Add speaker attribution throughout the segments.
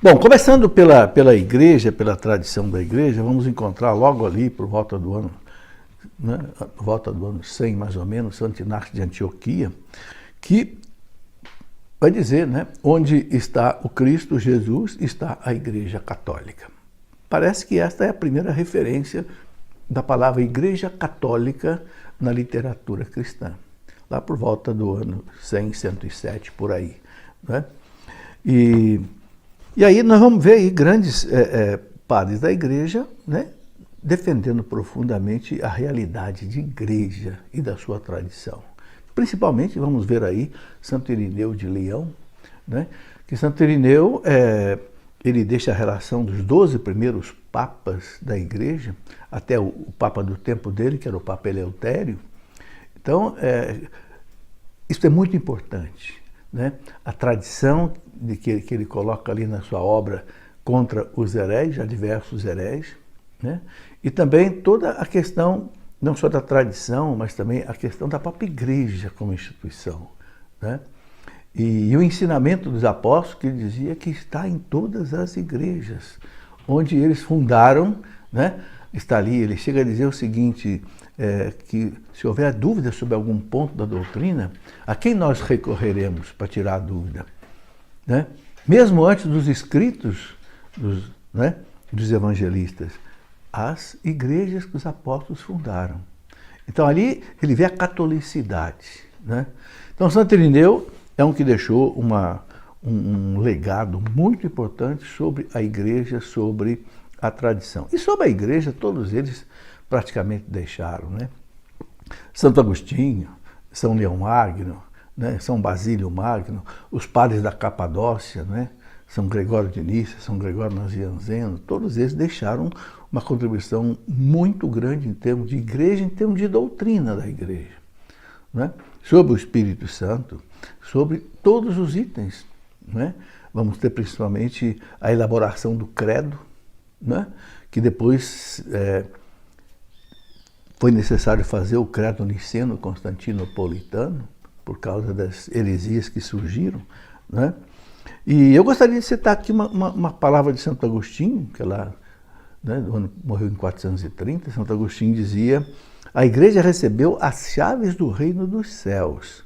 Speaker 1: Bom, começando pela igreja, pela tradição da igreja, vamos encontrar logo ali, por volta do ano, né, por volta do ano 100, mais ou menos, Santo Inácio de Antioquia, que vai dizer, né, onde está o Cristo Jesus, está a Igreja Católica. Parece que esta é a primeira referência da palavra Igreja Católica na literatura cristã, lá por volta do ano 100, 107, por aí, né? E aí nós vamos ver aí grandes padres da igreja, né, defendendo profundamente a realidade de igreja e da sua tradição. Principalmente, vamos ver aí, Santo Irineu de Leão, né, que Santo Irineu, ele deixa a relação dos 12 primeiros papas da igreja, até o papa do tempo dele, que era o Papa Eleutério. Então, isso é muito importante, né? A tradição de que ele coloca ali na sua obra contra os hereges, já diversos hereges, né? E também toda a questão, não só da tradição, mas também a questão da própria igreja como instituição, né? E o ensinamento dos apóstolos, que ele dizia que está em todas as igrejas, onde eles fundaram, né? Está ali, ele chega a dizer o seguinte, que se houver dúvida sobre algum ponto da doutrina, a quem nós recorreremos para tirar a dúvida? Né? Mesmo antes dos escritos dos evangelistas, as igrejas que os apóstolos fundaram. Então ali ele vê a catolicidade, né? Então Santo Irineu é um que deixou um legado muito importante sobre a igreja, sobre a tradição. E sobre a igreja, todos eles praticamente deixaram, né? Santo Agostinho, São Leão Magno, né? São Basílio Magno, os padres da Capadócia, né? São Gregório de Nícia, São Gregório Nazianzeno, todos eles deixaram uma contribuição muito grande em termos de igreja, em termos de doutrina da igreja, né? Sobre o Espírito Santo, sobre todos os itens, né? Vamos ter principalmente a elaboração do credo, né? Que depois foi necessário fazer o credo niceno constantinopolitano, por causa das heresias que surgiram, né? E eu gostaria de citar aqui uma palavra de Santo Agostinho, que lá, né, morreu em 430, Santo Agostinho dizia: a igreja recebeu as chaves do reino dos céus,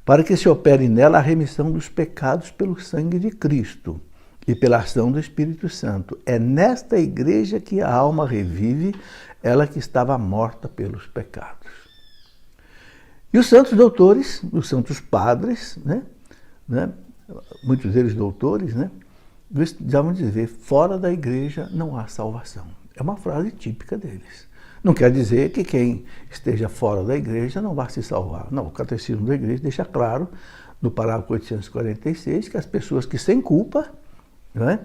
Speaker 1: para que se opere nela a remissão dos pecados pelo sangue de Cristo e pela ação do Espírito Santo. É nesta igreja que a alma revive, ela que estava morta pelos pecados. E os santos doutores, os santos padres, né, muitos deles doutores, né, já vão dizer, fora da igreja não há salvação. É uma frase típica deles. Não quer dizer que quem esteja fora da igreja não vai se salvar. Não, o Catecismo da Igreja deixa claro, no parágrafo 846, que as pessoas que sem culpa, né,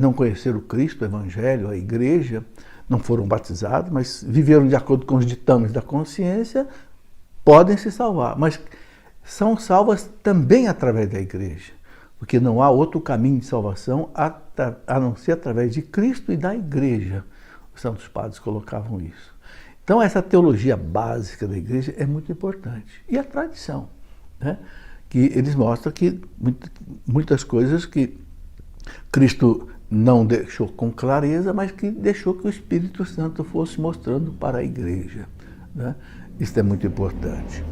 Speaker 1: não conheceram o Cristo, o Evangelho, a igreja, não foram batizados, mas viveram de acordo com os ditames da consciência, podem se salvar, mas são salvas também através da igreja, porque não há outro caminho de salvação a não ser através de Cristo e da igreja. Os santos padres colocavam isso. Então essa teologia básica da igreja é muito importante. E a tradição, né? Que eles mostram que muitas coisas que Cristo não deixou com clareza, mas que deixou que o Espírito Santo fosse mostrando para a igreja, né? Isso é muito importante.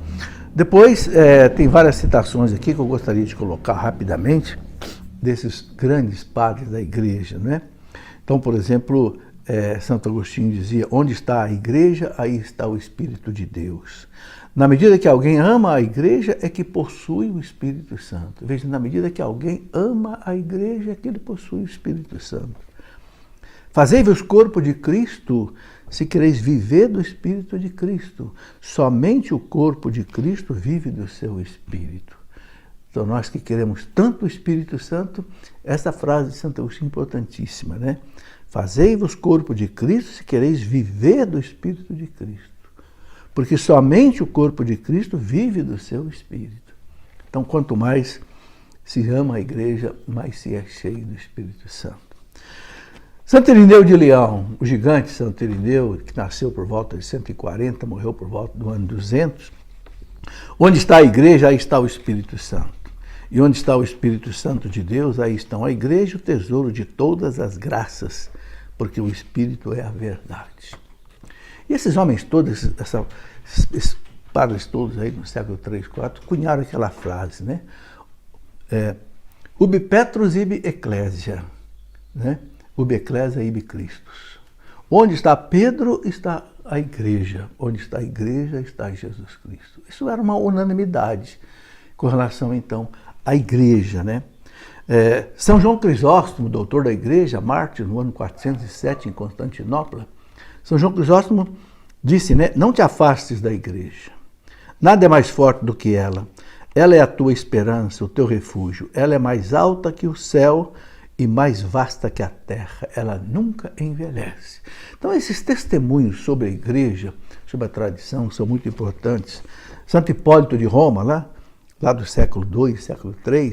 Speaker 1: Depois, tem várias citações aqui que eu gostaria de colocar rapidamente, desses grandes padres da igreja, né? Então, por exemplo, Santo Agostinho dizia: onde está a igreja, aí está o Espírito de Deus. Na medida que alguém ama a igreja, é que possui o Espírito Santo. Veja, na medida que alguém ama a igreja, é que ele possui o Espírito Santo. Fazei-vos corpo de Cristo, se quereis viver do Espírito de Cristo. Somente o corpo de Cristo vive do seu Espírito. Então, nós que queremos tanto o Espírito Santo, essa frase de Santo Agostinho é importantíssima, né? Fazei-vos corpo de Cristo, se quereis viver do Espírito de Cristo. Porque somente o corpo de Cristo vive do seu Espírito. Então, quanto mais se ama a igreja, mais se é cheio do Espírito Santo. Santo Irineu de Leão, o gigante Santo Irineu, que nasceu por volta de 140, morreu por volta do ano 200, onde está a igreja, aí está o Espírito Santo. E onde está o Espírito Santo de Deus, aí estão a igreja, o tesouro de todas as graças, porque o Espírito é a verdade. E esses homens todos, esses padres todos aí no século III, IV, cunharam aquela frase, né? Ubi Petrus ibi Ecclesia, né? Ubi Ecclesia ibi Christus. Onde está Pedro, está a igreja. Onde está a igreja, está Jesus Cristo. Isso era uma unanimidade com relação, então, à igreja, né? São João Crisóstomo, doutor da igreja, mártir, no ano 407, em Constantinopla, São João Crisóstomo disse, né? Não te afastes da igreja. Nada é mais forte do que ela. Ela é a tua esperança, o teu refúgio. Ela é mais alta que o céu e mais vasta que a terra. Ela nunca envelhece. Então, esses testemunhos sobre a igreja, sobre a tradição, são muito importantes. Santo Hipólito de Roma, lá do século II, século III,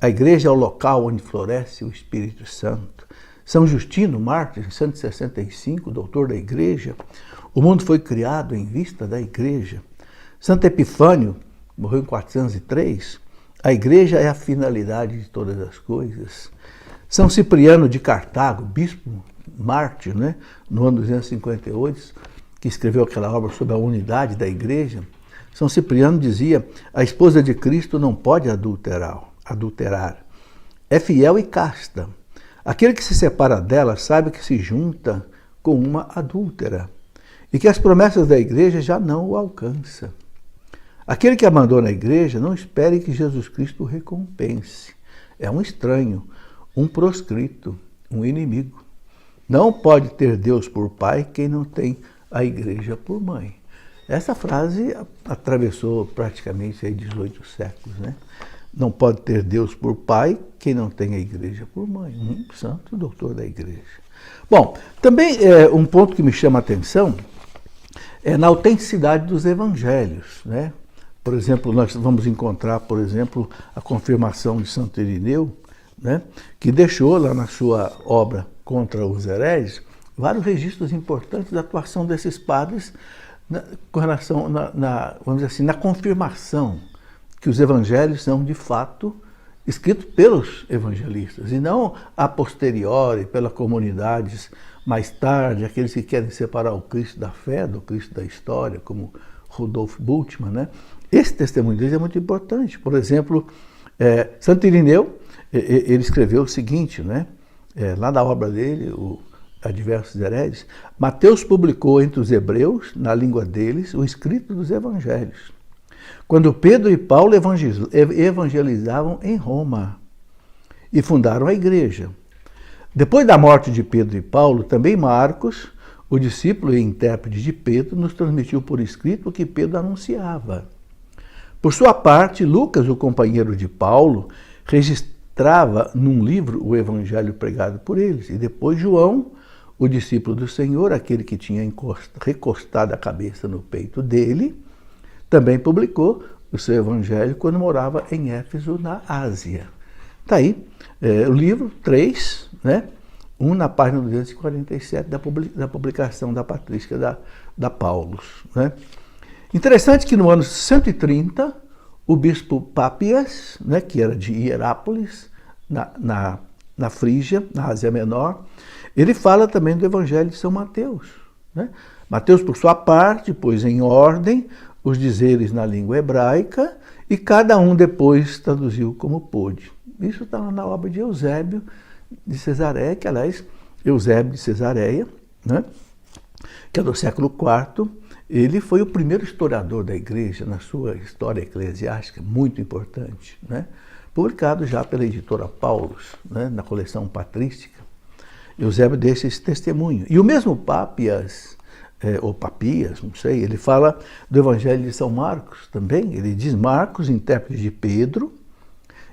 Speaker 1: a igreja é o local onde floresce o Espírito Santo. São Justino, mártir, em 165, doutor da igreja, o mundo foi criado em vista da igreja. Santo Epifânio, morreu em 403, a igreja é a finalidade de todas as coisas. São Cipriano de Cartago, bispo mártir, né, no ano 258, que escreveu aquela obra sobre a unidade da igreja, São Cipriano dizia, a esposa de Cristo não pode adulterar. É fiel e casta. Aquele que se separa dela sabe que se junta com uma adúltera e que as promessas da igreja já não o alcançam. Aquele que abandona a igreja não espere que Jesus Cristo o recompense. É um estranho, um proscrito, um inimigo. Não pode ter Deus por pai quem não tem a igreja por mãe. Essa frase atravessou praticamente aí 18 séculos, né? Não pode ter Deus por pai quem não tem a igreja por mãe. Um santo doutor da igreja. Bom, também um ponto que me chama a atenção é na autenticidade dos evangelhos, né? Por exemplo, nós vamos encontrar, por exemplo, a confirmação de Santo Irineu, né? Que deixou lá na sua obra Contra os Hereges vários registros importantes da atuação desses padres com relação, vamos dizer assim, na confirmação que os evangelhos são, de fato, escritos pelos evangelistas, e não a posteriori, pelas comunidades mais tarde, aqueles que querem separar o Cristo da fé, do Cristo da história, como Rudolf Bultmann, né? Esse testemunho deles é muito importante. Por exemplo, Santo Irineu, ele escreveu o seguinte, né? Lá na obra dele, a diversos hereges, Mateus publicou entre os hebreus, na língua deles, o escrito dos evangelhos. Quando Pedro e Paulo evangelizavam em Roma e fundaram a igreja. Depois da morte de Pedro e Paulo, também Marcos, o discípulo e intérprete de Pedro, nos transmitiu por escrito o que Pedro anunciava. Por sua parte, Lucas, o companheiro de Paulo, registrava num livro o evangelho pregado por eles. E depois João, o discípulo do Senhor, aquele que tinha recostado a cabeça no peito dele, também publicou o seu evangelho quando morava em Éfeso, na Ásia. Está aí o livro 3, né? Na página 247 da publicação da patrística da Paulus. Né? Interessante que no ano 130, o bispo Pápias, né, que era de Hierápolis, na Frígia, na Ásia Menor, ele fala também do Evangelho de São Mateus. Né? Mateus, por sua parte, pôs em ordem os dizeres na língua hebraica e cada um depois traduziu como pôde. Isso está lá na obra de Eusébio de Cesareia, que, aliás, Eusébio de Cesareia, né, que é do século IV, ele foi o primeiro historiador da igreja na sua história eclesiástica, muito importante, né, publicado já pela editora Paulus, né, na coleção patrística. Eusébio deixa esse testemunho. E o mesmo Pápias, ou Papias, não sei, ele fala do Evangelho de São Marcos também. Ele diz, Marcos, intérprete de Pedro,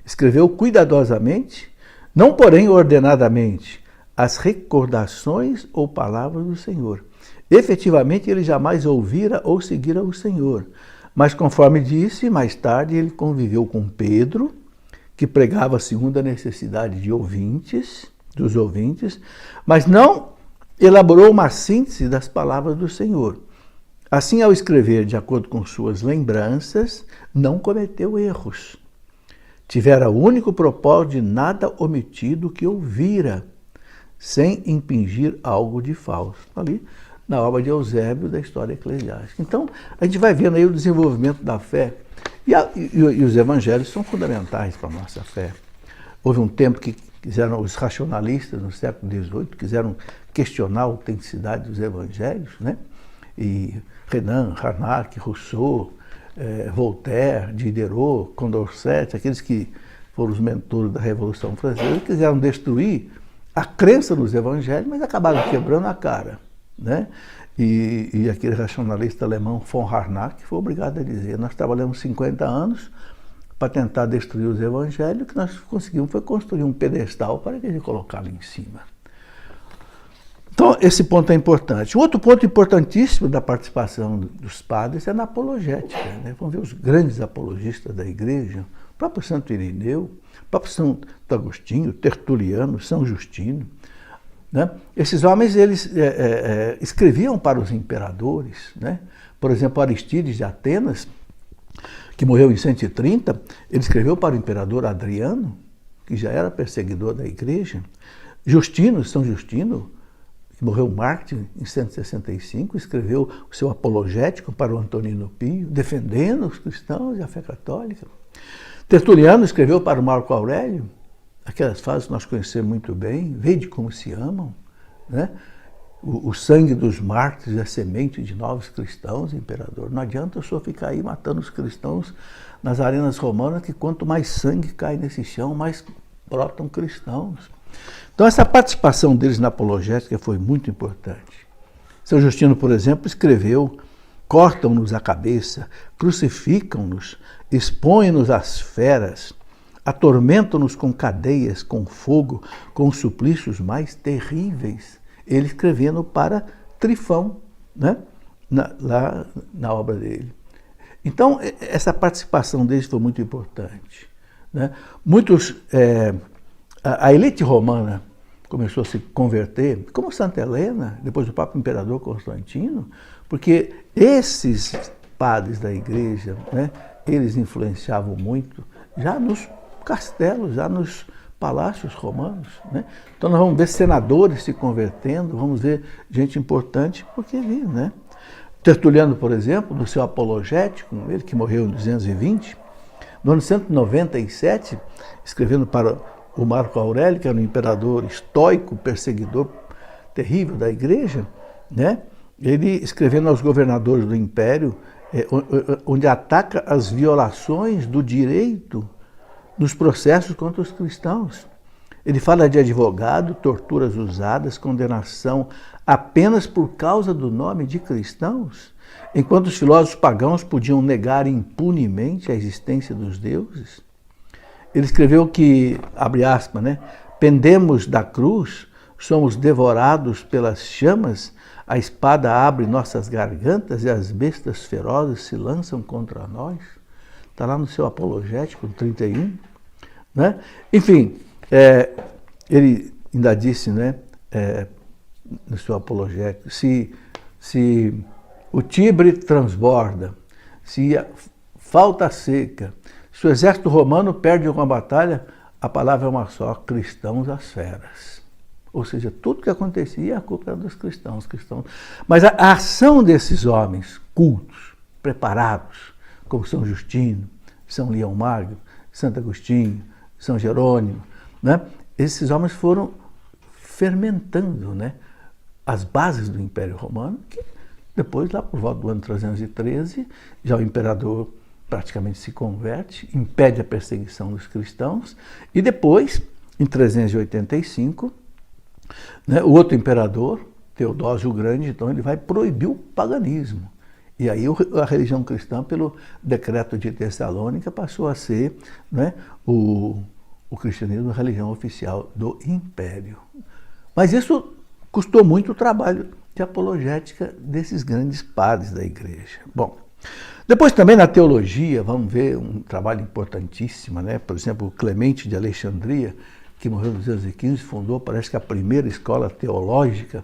Speaker 1: escreveu cuidadosamente, não porém ordenadamente, as recordações ou palavras do Senhor. Efetivamente, ele jamais ouvira ou seguira o Senhor. Mas, conforme disse, mais tarde ele conviveu com Pedro, que pregava segundo a necessidade dos ouvintes, mas não elaborou uma síntese das palavras do Senhor. Assim, ao escrever de acordo com suas lembranças, não cometeu erros. tivera o único propósito de nada omitir do que ouvira, sem impingir algo de falso. Ali, na obra de Eusébio, da História Eclesiástica. Então, a gente vai vendo aí o desenvolvimento da fé. E os evangelhos são fundamentais para a nossa fé. Houve um tempo que os racionalistas, no século XVIII, quiseram questionar a autenticidade dos evangelhos, né? E Renan, Harnack, Rousseau, Voltaire, Diderot, Condorcet, aqueles que foram os mentores da Revolução Francesa, quiseram destruir a crença nos evangelhos, mas acabaram quebrando a cara, né? E aquele racionalista alemão von Harnack foi obrigado a dizer: nós trabalhamos 50 anos para tentar destruir os evangelhos, o que nós conseguimos foi construir um pedestal para que a gente colocá-lo em cima. Então, esse ponto é importante. Um outro ponto importantíssimo da participação dos padres é na apologética, né? Vamos ver os grandes apologistas da igreja, o próprio Santo Irineu, o próprio Santo Agostinho, Tertuliano, São Justino, né? Esses homens, eles escreviam para os imperadores, né? Por exemplo, Aristides de Atenas, que morreu em 130, ele escreveu para o imperador Adriano, que já era perseguidor da igreja. Justino, São Justino, que morreu mártir em 165, escreveu o seu apologético para o Antonino Pio, defendendo os cristãos e a fé católica. Tertuliano escreveu para o Marco Aurélio, aquelas frases que nós conhecemos muito bem: vede como se amam, né? O sangue dos mártires é semente de novos cristãos, imperador. Não adianta eu só ficar aí matando os cristãos nas arenas romanas, que quanto mais sangue cai nesse chão, mais brotam cristãos. Então, essa participação deles na apologética foi muito importante. São Justino, por exemplo, escreveu: cortam-nos a cabeça, crucificam-nos, expõem-nos às feras, atormentam-nos com cadeias, com fogo, com os suplícios mais terríveis. Ele escrevendo para Trifão, né? Lá na obra dele. Então, essa participação deles foi muito importante, né? A elite romana começou a se converter, como Santa Helena, depois do próprio imperador Constantino, porque esses padres da igreja, né, eles influenciavam muito já nos castelos, já nos palácios romanos, né? Então nós vamos ver senadores se convertendo, vamos ver gente importante, porque viu, né? Tertuliano, por exemplo, no seu apologético, ele que morreu em 220, no ano 197, escrevendo para o Marco Aurélio, que era um imperador estoico, perseguidor terrível da igreja, né? Ele escrevendo aos governadores do império, onde ataca as violações do direito nos processos contra os cristãos. Ele fala de advogado, torturas usadas, condenação apenas por causa do nome de cristãos, enquanto os filósofos pagãos podiam negar impunemente a existência dos deuses. Ele escreveu que, abre aspas, né, pendemos da cruz, somos devorados pelas chamas, a espada abre nossas gargantas e as bestas ferozes se lançam contra nós. Está lá no seu apologético, 31. Né? Enfim, ele ainda disse, né, no seu apologético, se o Tibre transborda, se falta seca, se o exército romano perde uma batalha, a palavra é uma só: cristãos às feras. Ou seja, tudo que acontecia, a culpa era dos cristãos. Mas a ação desses homens cultos, preparados, como São Justino, São Leão Magno, Santo Agostinho, São Jerônimo, né? Esses homens foram fermentando, né, as bases do Império Romano, que depois, lá por volta do ano 313, já o imperador praticamente se converte, impede a perseguição dos cristãos, e depois, em 385, né, o outro imperador, Teodósio o Grande, então ele vai proibir o paganismo. E aí a religião cristã, pelo decreto de Tessalônica, passou a ser, né, o cristianismo a religião oficial do Império. Mas isso custou muito o trabalho de apologética desses grandes padres da igreja. Bom, depois também na teologia, vamos ver um trabalho importantíssimo, né? Por exemplo, Clemente de Alexandria, que morreu em 215, fundou, parece que a primeira escola teológica,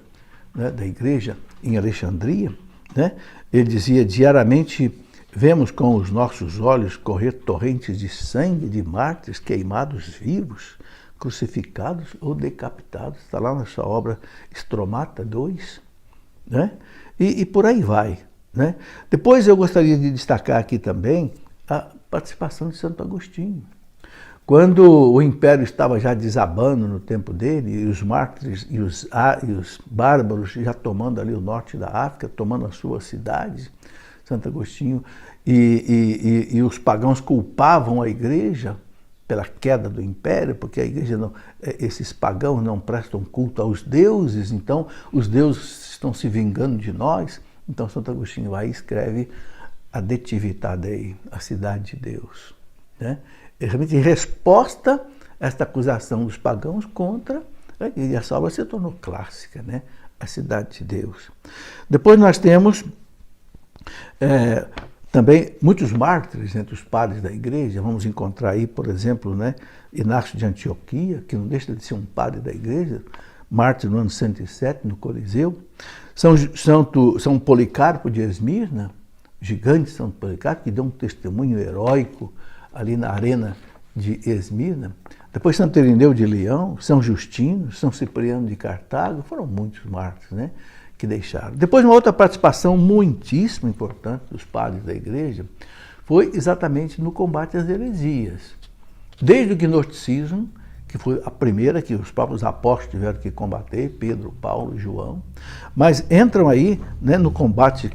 Speaker 1: né, da igreja em Alexandria, né? Ele dizia: diariamente vemos com os nossos olhos correr torrentes de sangue de mártires queimados vivos, crucificados ou decapitados. Está lá na sua obra Estromata 2, né? E por aí vai, né? Depois eu gostaria de destacar aqui também a participação de Santo Agostinho. Quando o império estava já desabando no tempo dele, e os mártires e os bárbaros já tomando ali o norte da África, tomando as suas cidades, Santo Agostinho, e os pagãos culpavam a igreja pela queda do império, porque a igreja não, esses pagãos não prestam culto aos deuses, então os deuses estão se vingando de nós. Então Santo Agostinho vai e escreve a De Civitate Dei, a cidade de Deus, né? Realmente em resposta a esta acusação dos pagãos contra, e essa obra se tornou clássica, né? A cidade de Deus. Depois nós temos também muitos mártires entre os padres da igreja. Vamos encontrar aí, por exemplo, né, Inácio de Antioquia, que não deixa de ser um padre da igreja, mártir no ano 107, no Coliseu. São Policarpo de Esmirna, gigante São Policarpo, que deu um testemunho heróico ali na arena de Esmirna. Depois Santo Irineu de Leão, São Justino, São Cipriano de Cartago, foram muitos mártires, né, que deixaram. Depois uma outra participação muitíssimo importante dos padres da igreja foi exatamente no combate às heresias. Desde o gnosticismo, que foi a primeira que os próprios apóstolos tiveram que combater, Pedro, Paulo, João, mas entram aí, né, no combate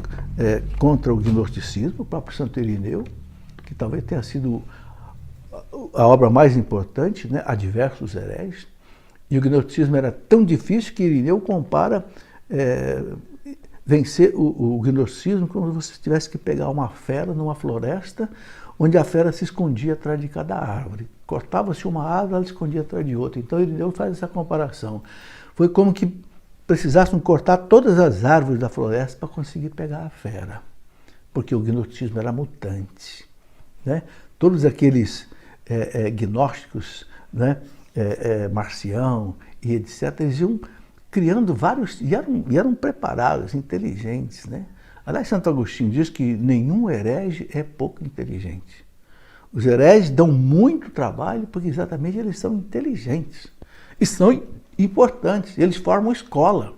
Speaker 1: contra o gnosticismo, o próprio Santo Irineu, que talvez tenha sido a obra mais importante, né, Adversos Hereges. E o gnosticismo era tão difícil que Irineu compara vencer o gnosticismo como se você tivesse que pegar uma fera numa floresta, onde a fera se escondia atrás de cada árvore. Cortava-se uma árvore, ela se escondia atrás de outra. Então Irineu faz essa comparação. Foi como que precisassem cortar todas as árvores da floresta para conseguir pegar a fera, porque o gnosticismo era mutante, né? Todos aqueles gnósticos, né, Marcião e etc., eles iam criando vários, e eram preparados, inteligentes, né? Aliás, Santo Agostinho diz que nenhum herege é pouco inteligente. Os hereges dão muito trabalho porque exatamente eles são inteligentes e são importantes, eles formam escola.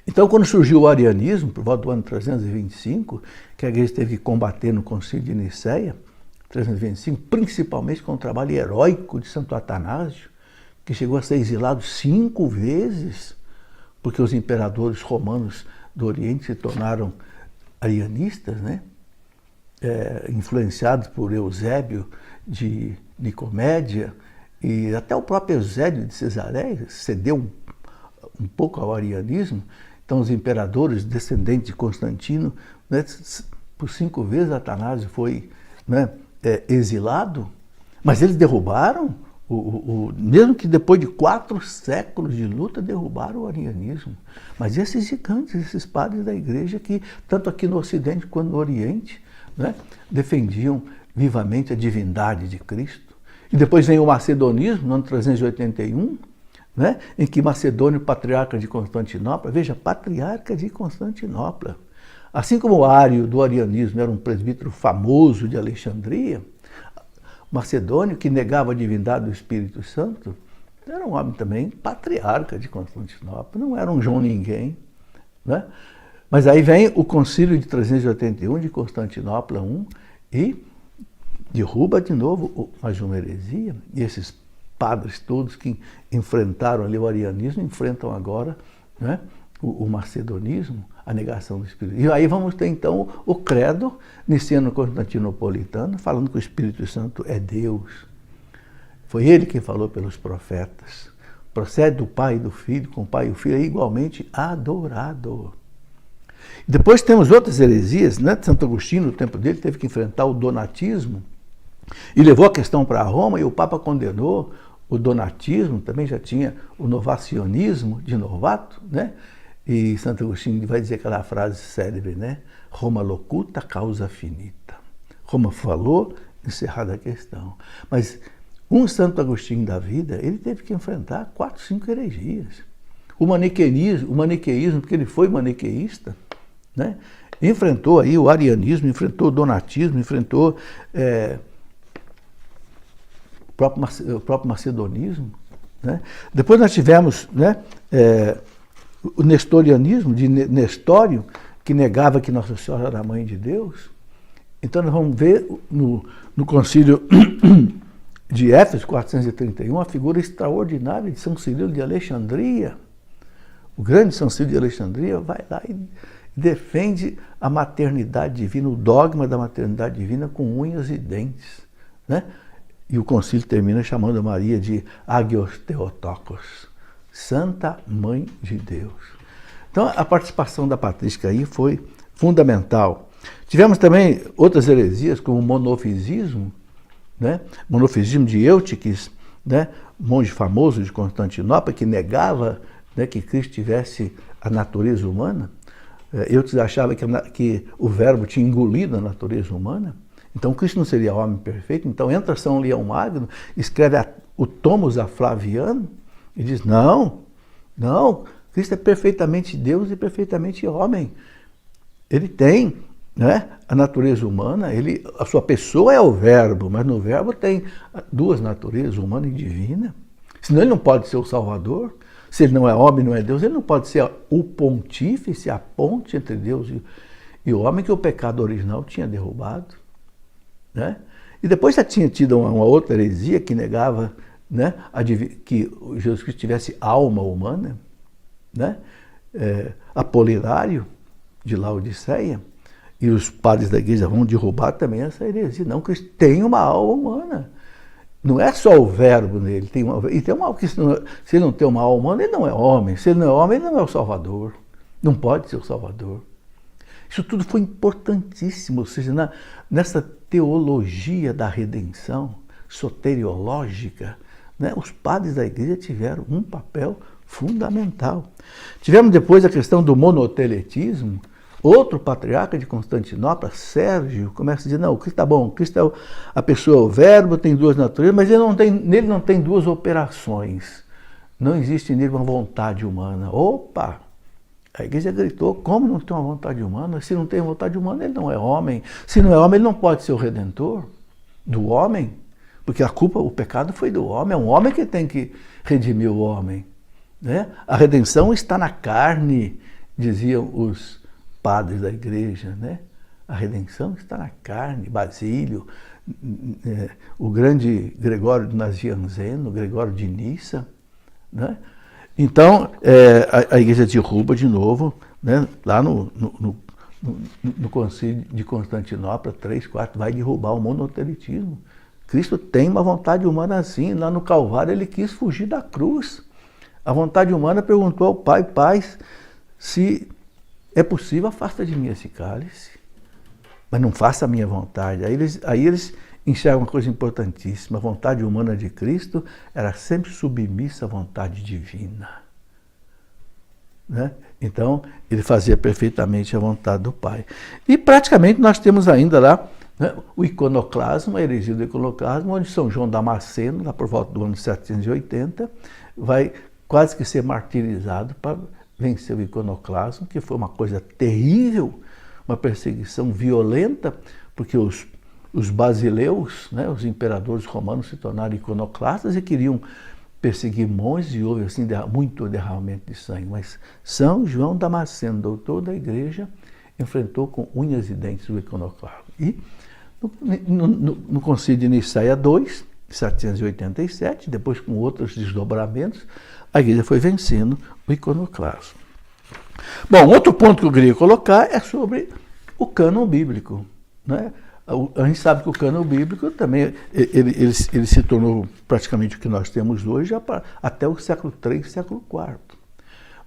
Speaker 1: Então, quando surgiu o arianismo, por volta do ano 325, que a igreja teve que combater no Concílio de Nicéia, 325, principalmente com o trabalho heróico de Santo Atanásio, que chegou a ser exilado 5 vezes, porque os imperadores romanos do Oriente se tornaram arianistas, né? Influenciados por Eusébio de Nicomédia, e até o próprio Eusébio de Cesareia cedeu um pouco ao arianismo. Então os imperadores descendentes de Constantino, né, por 5 vezes Atanásio foi, né, exilado, mas eles derrubaram, mesmo que depois de 4 séculos de luta, derrubaram o arianismo. Mas esses gigantes, esses padres da igreja que, tanto aqui no Ocidente quanto no Oriente, né, defendiam vivamente a divindade de Cristo. E depois vem o macedonismo, no ano 381, né, em que Macedônio, patriarca de Constantinopla, veja, patriarca de Constantinopla, assim como o Ário do arianismo era um presbítero famoso de Alexandria, Macedônio, que negava a divindade do Espírito Santo, era um homem também patriarca de Constantinopla, não era um João Ninguém, né? Mas aí vem o Concílio de 381 de Constantinopla I e derruba de novo mais uma heresia. E esses padres todos que enfrentaram ali o arianismo enfrentam agora, né, o macedonismo, a negação do Espírito. E aí vamos ter então o credo niceno-constantinopolitano, falando que o Espírito Santo é Deus. Foi ele quem falou pelos profetas. Procede do Pai e do Filho, com o Pai e o Filho é igualmente adorado. Depois temos outras heresias, né? Santo Agostinho, no tempo dele, teve que enfrentar o donatismo e levou a questão para Roma, e o Papa condenou o donatismo, também já tinha o novacionismo de Novato, né? E Santo Agostinho vai dizer aquela frase célebre, né? Roma locuta, causa finita. Roma falou, encerrada a questão. Mas um Santo Agostinho da vida, ele teve que enfrentar 4, 5 heresias. O maniqueísmo, porque ele foi maniqueísta, né? enfrentou aí o arianismo, enfrentou o donatismo, enfrentou o próprio macedonismo. Né? Depois nós tivemos, né, o nestorianismo, de Nestório, que negava que Nossa Senhora era a mãe de Deus. Então nós vamos ver no concílio de Éfeso, 431, a figura extraordinária de São Cirilo de Alexandria. O grande São Cirilo de Alexandria vai lá e defende a maternidade divina, o dogma da maternidade divina com unhas e dentes. Né? E o concílio termina chamando Maria de Agios Theotokos, Santa Mãe de Deus. Então a participação da patrística aí foi fundamental. Tivemos também outras heresias, como o monofisismo, né? Monofisismo de Eutiques, né? Monge famoso de Constantinopla, que negava, né, que Cristo tivesse a natureza humana. Eutiques achava que o verbo tinha engolido a natureza humana. Então Cristo não seria homem perfeito. Então entra São Leão Magno, escreve o Tomos a Flaviano e diz, não, Cristo é perfeitamente Deus e perfeitamente homem. Ele tem, né, a natureza humana, a sua pessoa é o verbo, mas no verbo tem duas naturezas, humana e divina. Senão ele não pode ser o Salvador. Se ele não é homem, não é Deus, ele não pode ser o pontífice, a ponte entre Deus e o homem que o pecado original tinha derrubado. Né? E depois já tinha tido uma outra heresia que negava, né, que Jesus Cristo tivesse alma humana, né? Apolinário de Laodiceia, e os padres da igreja vão derrubar também essa heresia. Não, Cristo tem uma alma humana. Não é só o verbo nele, se ele não tem uma alma humana, ele não é homem. Se ele não é homem, ele não é o Salvador. Não pode ser o Salvador. Isso tudo foi importantíssimo, ou seja, nessa teologia da redenção soteriológica, né, os padres da igreja tiveram um papel fundamental. Tivemos depois a questão do monoteletismo. Outro patriarca de Constantinopla, Sérgio, começa a dizer, não, o Cristo está bom, Cristo é a pessoa, o verbo tem duas naturezas, mas nele não tem duas operações. Não existe nele uma vontade humana. Opa! A igreja gritou, como não tem uma vontade humana? Se não tem vontade humana, ele não é homem. Se não é homem, ele não pode ser o redentor do homem, porque o pecado foi do homem, é um homem que tem que redimir o homem. Né? A redenção está na carne, diziam os padres da igreja. Né? A redenção está na carne. Basílio, o grande Gregório de Nazianzeno, Gregório de Nissa, né? Então, a igreja derruba de novo, né, lá no concílio de Constantinopla, 3, 4, vai derrubar o monotelitismo. Cristo tem uma vontade humana assim. Lá no Calvário ele quis fugir da cruz. A vontade humana perguntou ao Pai, Pai, se é possível, afasta de mim esse cálice, mas não faça a minha vontade. Aí eles enxergam uma coisa importantíssima. A vontade humana de Cristo era sempre submissa à vontade divina. Né? Então, ele fazia perfeitamente a vontade do Pai. E praticamente nós temos ainda lá, né, o iconoclasmo, a heresia do iconoclasmo, onde São João Damasceno, lá por volta do ano 780, vai quase que ser martirizado para vencer o iconoclasmo, que foi uma coisa terrível, uma perseguição violenta, porque os basileus, né, os imperadores romanos, se tornaram iconoclastas e queriam perseguir monges, e houve assim, muito derramamento de sangue. Mas São João Damasceno, doutor da igreja, enfrentou com unhas e dentes o iconoclasmo. E no concílio de Nicéia II, 787, depois com outros desdobramentos, a igreja foi vencendo o iconoclasmo. Bom, outro ponto que eu queria colocar é sobre o cânon bíblico. Né? A gente sabe que o cânon bíblico também ele se tornou praticamente o que nós temos hoje até o século III, século IV.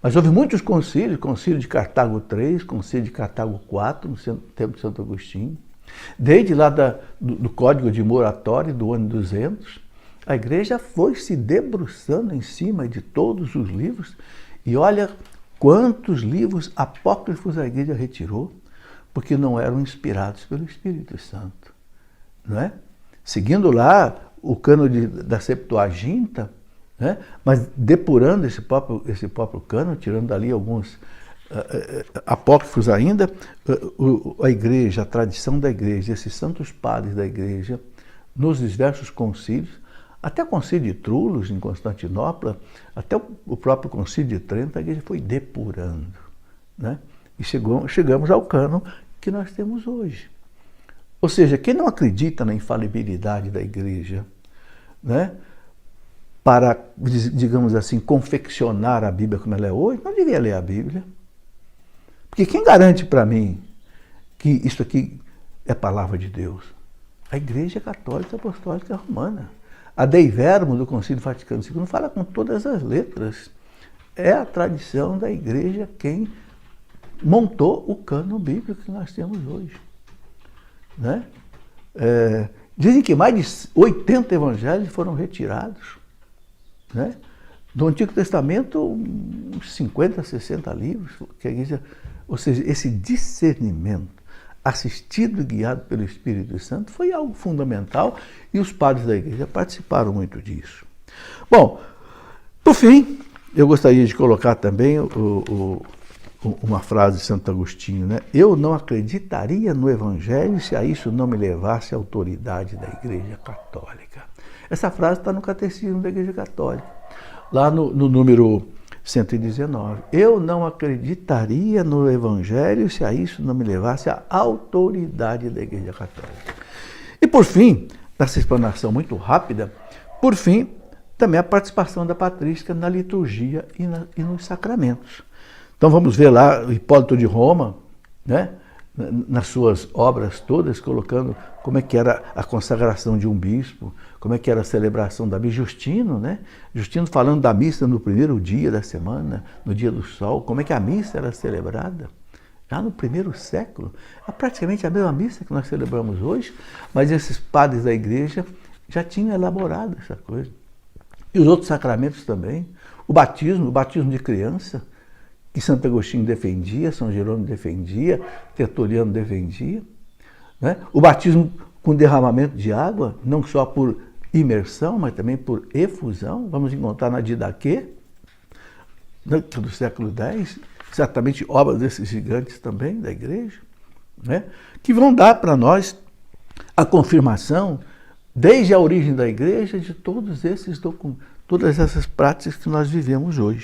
Speaker 1: Mas houve muitos concílios, concílio de Cartago III, concílio de Cartago IV, no tempo de Santo Agostinho. Desde lá do Código de Moratória do ano 200, a igreja foi se debruçando em cima de todos os livros, e olha quantos livros apócrifos a igreja retirou, porque não eram inspirados pelo Espírito Santo. Não é? Seguindo lá o cânone da Septuaginta, né? Mas depurando esse próprio cânone, tirando dali alguns apócrifos ainda, a igreja, a tradição da igreja, esses santos padres da igreja, nos diversos concílios, até o concílio de Trullos, em Constantinopla, até o próprio concílio de Trento, a igreja foi depurando, né? E chegamos ao cânon que nós temos hoje. Ou seja, quem não acredita na infalibilidade da igreja, né, para, digamos assim, confeccionar a Bíblia como ela é hoje, não devia ler a Bíblia. Porque quem garante para mim que isso aqui é palavra de Deus? A Igreja Católica Apostólica Romana. A Dei Verbum do Concílio Vaticano II fala com todas as letras. É a tradição da Igreja quem montou o cânon bíblico que nós temos hoje. Né? Dizem que mais de 80 evangelhos foram retirados. Né? Do Antigo Testamento, uns 50, 60 livros. Que a igreja, ou seja, esse discernimento assistido e guiado pelo Espírito Santo foi algo fundamental e os padres da igreja participaram muito disso. Bom, por fim, eu gostaria de colocar também uma frase de Santo Agostinho, né? Eu não acreditaria no Evangelho se a isso não me levasse a autoridade da Igreja Católica. Essa frase está no Catecismo da Igreja Católica, lá no número 119. Eu não acreditaria no Evangelho se a isso não me levasse a autoridade da Igreja Católica. E por fim, nessa explanação muito rápida, por fim, também a participação da patrística na liturgia e nos sacramentos. Então vamos ver lá o Hipólito de Roma, né, nas suas obras todas, colocando como é que era a consagração de um bispo, como é que era a celebração da missa. Justino, né? Justino falando da missa no primeiro dia da semana, no dia do sol, como é que a missa era celebrada. Já no primeiro século, é praticamente a mesma missa que nós celebramos hoje, mas esses padres da igreja já tinham elaborado essa coisa. E os outros sacramentos também. O batismo de criança, que Santo Agostinho defendia, São Jerônimo defendia, Tertuliano defendia. Né? O batismo com derramamento de água, não só por imersão, mas também por efusão. Vamos encontrar na Didaquê, né, do século X, certamente obras desses gigantes também da igreja, né, que vão dar para nós a confirmação, desde a origem da igreja, de todas essas práticas que nós vivemos hoje.